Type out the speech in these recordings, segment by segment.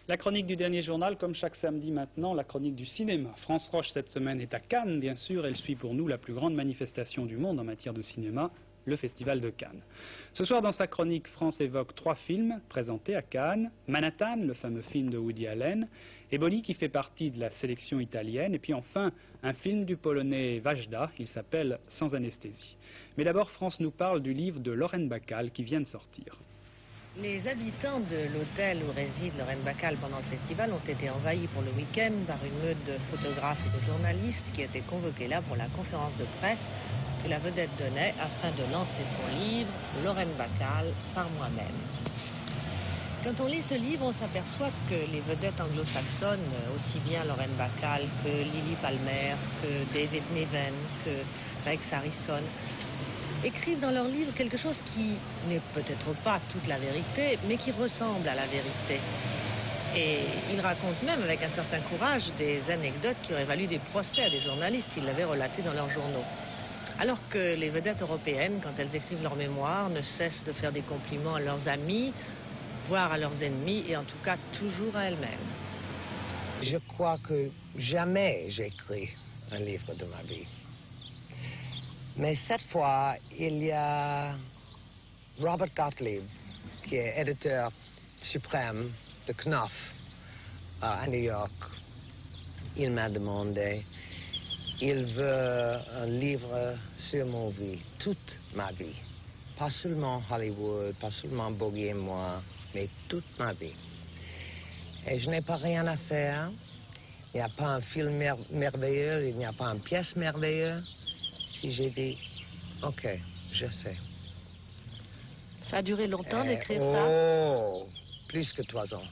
La chronique du dernier journal, comme chaque samedi maintenant, la chronique du cinéma. France Roche cette semaine est à Cannes, bien sûr. Elle suit pour nous la plus grande manifestation du monde en matière de cinéma, le Festival de Cannes. Ce soir, dans sa chronique, France évoque 3 films présentés à Cannes. Manhattan, le fameux film de Woody Allen. Eboli, qui fait partie de la sélection italienne. Et puis enfin, un film du Polonais Wajda. Il s'appelle Sans anesthésie. Mais d'abord, France nous parle du livre de Lorraine Bacall qui vient de sortir. Les habitants de l'hôtel où réside Lorraine Bacall pendant le festival ont été envahis pour le week-end par une meute de photographes et de journalistes qui étaient convoqués là pour la conférence de presse que la vedette donnait afin de lancer son livre « Lorraine Bacall par moi-même ». Quand on lit ce livre, on s'aperçoit que les vedettes anglo-saxonnes, aussi bien Lorraine Bacall que Lily Palmer, que David Niven, que Rex Harrison, écrivent dans leur livre quelque chose qui n'est peut-être pas toute la vérité, mais qui ressemble à la vérité. Et ils racontent même avec un certain courage des anecdotes qui auraient valu des procès à des journalistes s'ils l'avaient relaté dans leurs journaux. Alors que les vedettes européennes, quand elles écrivent leurs mémoires, ne cessent de faire des compliments à leurs amis, voire à leurs ennemis, et en tout cas toujours à elles-mêmes. Je crois que jamais j'écris un livre de ma vie. Mais cette fois, il y a Robert Gottlieb, qui est éditeur suprême de Knopf à New York. Il m'a demandé, il veut un livre sur ma vie, toute ma vie. Pas seulement Hollywood, pas seulement Bogey et moi, mais toute ma vie. Et je n'ai pas rien à faire. Il n'y a pas un film merveilleux, il n'y a pas une pièce merveilleuse. Si j'ai dit, OK, je sais. Ça a duré longtemps d'écrire ça? Oh, plus que 3 ans.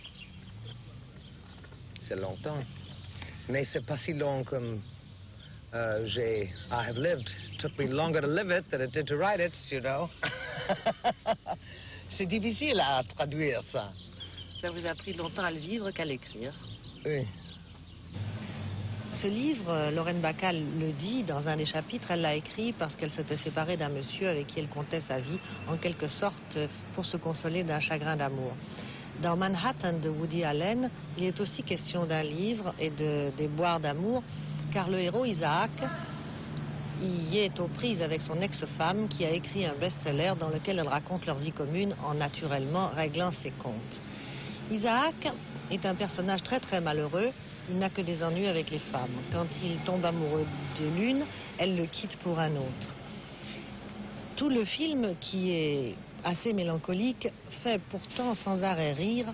C'est longtemps. Mais c'est pas si long comme I have lived. It took me longer to live it than it did to write it, you know. C'est difficile à traduire ça. Ça vous a pris longtemps à le vivre qu'à l'écrire? Oui. Ce livre, Lorraine Bacall le dit, dans un des chapitres, elle l'a écrit parce qu'elle s'était séparée d'un monsieur avec qui elle comptait sa vie, en quelque sorte pour se consoler d'un chagrin d'amour. Dans Manhattan de Woody Allen, il est aussi question d'un livre et de déboires d'amour, car le héros Isaac y est aux prises avec son ex-femme qui a écrit un best-seller dans lequel elle raconte leur vie commune en naturellement réglant ses comptes. Isaac est un personnage très très malheureux. Il n'a que des ennuis avec les femmes. Quand il tombe amoureux de l'une, elle le quitte pour un autre. Tout le film, qui est assez mélancolique, fait pourtant sans arrêt rire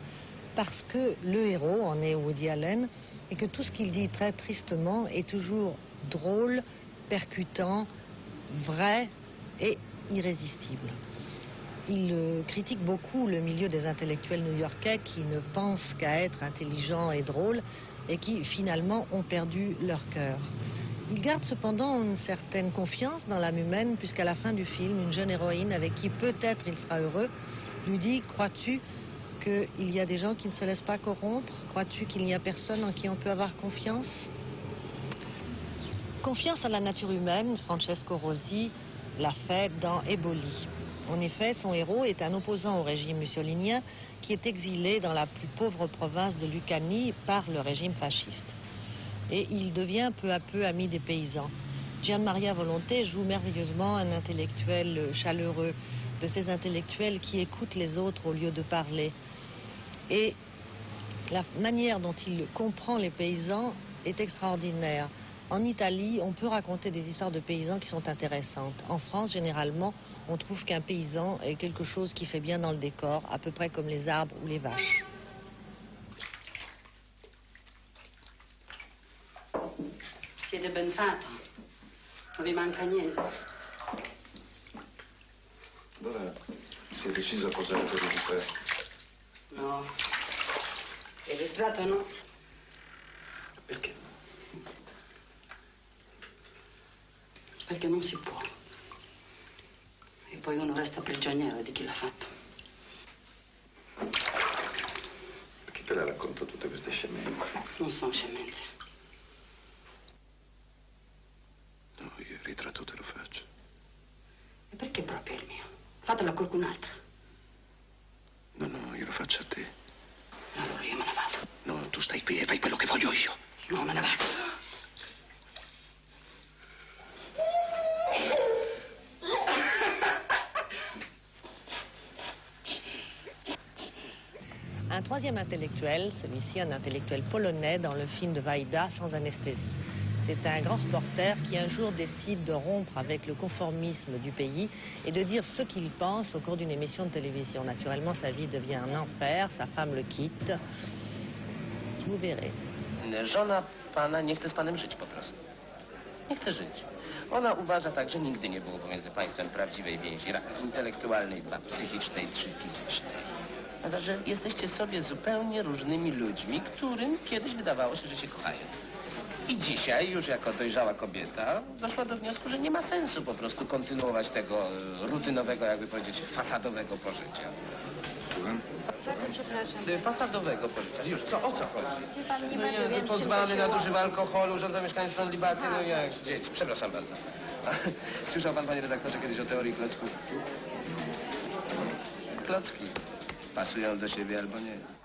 parce que le héros en est Woody Allen et que tout ce qu'il dit très tristement est toujours drôle, percutant, vrai et irrésistible. Il critique beaucoup le milieu des intellectuels new-yorkais qui ne pensent qu'à être intelligents et drôles et qui finalement ont perdu leur cœur. Il garde cependant une certaine confiance dans l'âme humaine puisqu'à la fin du film, une jeune héroïne avec qui peut-être il sera heureux lui dit « Crois-tu qu'il y a des gens qui ne se laissent pas corrompre? Crois-tu qu'il n'y a personne en qui on peut avoir confiance ?» Confiance en la nature humaine, Francesco Rosi l'a fait dans Eboli. En effet, son héros est un opposant au régime mussolinien qui est exilé dans la plus pauvre province de Lucanie par le régime fasciste. Et il devient peu à peu ami des paysans. Gian Maria Volonté joue merveilleusement un intellectuel chaleureux, de ces intellectuels qui écoutent les autres au lieu de parler. Et la manière dont il comprend les paysans est extraordinaire. En Italie, on peut raconter des histoires de paysans qui sont intéressantes. En France, généralement, on trouve qu'un paysan est quelque chose qui fait bien dans le décor, à peu près comme les arbres ou les vaches. Siete ben fatta, non vi manca niente. Allora, si è deciso a posare per il ritratto? No, il ritratto no. Perché? Perché non si può. E poi uno resta prigioniero di chi l'ha fatto. Chi te le racconto tutte queste scemenze? Non sono scemenze. No, io il ritratto te lo faccio. E perché proprio il mio? Fatelo a qualcun altro. No, io lo faccio a te. Allora io me ne vado. fai quello che voglio io. No, me ne vado. Un troisième intellectuel, celui-ci un intellectuel polonais dans le film de Wajda, Sans anesthésie. C'est un grand reporter qui un jour décide de rompre avec le conformisme du pays et de dire ce qu'il pense au cours d'une émission de télévision. Naturellement, sa vie devient un enfer, sa femme le quitte. Vous verrez. Żona pana nie chce z panem żyć po prostu. Nie chce żyć. Ona uważa tak, że nigdy nie było pomiędzy państwem prawdziwej więzi, raz intelektualnej, dwa psychicznej, trzy fizycznej. Ale że jesteście sobie zupełnie różnymi ludźmi, którym kiedyś wydawało się, że się kochają. I dzisiaj, już jako dojrzała kobieta, doszła do wniosku, że nie ma sensu po prostu kontynuować tego rutynowego, jakby powiedzieć, fasadowego pożycia. Słucham? Fasadowego pożycia. Już, co, o co chodzi? Nie No bardzo nie, wiem, pozwany, czy nadużywa alkoholu, żąda mieszkaństwa libacji, no jak dzieci. Przepraszam bardzo. Słyszał pan, panie redaktorze, kiedyś o teorii klocków? Klocki pasują do siebie albo nie.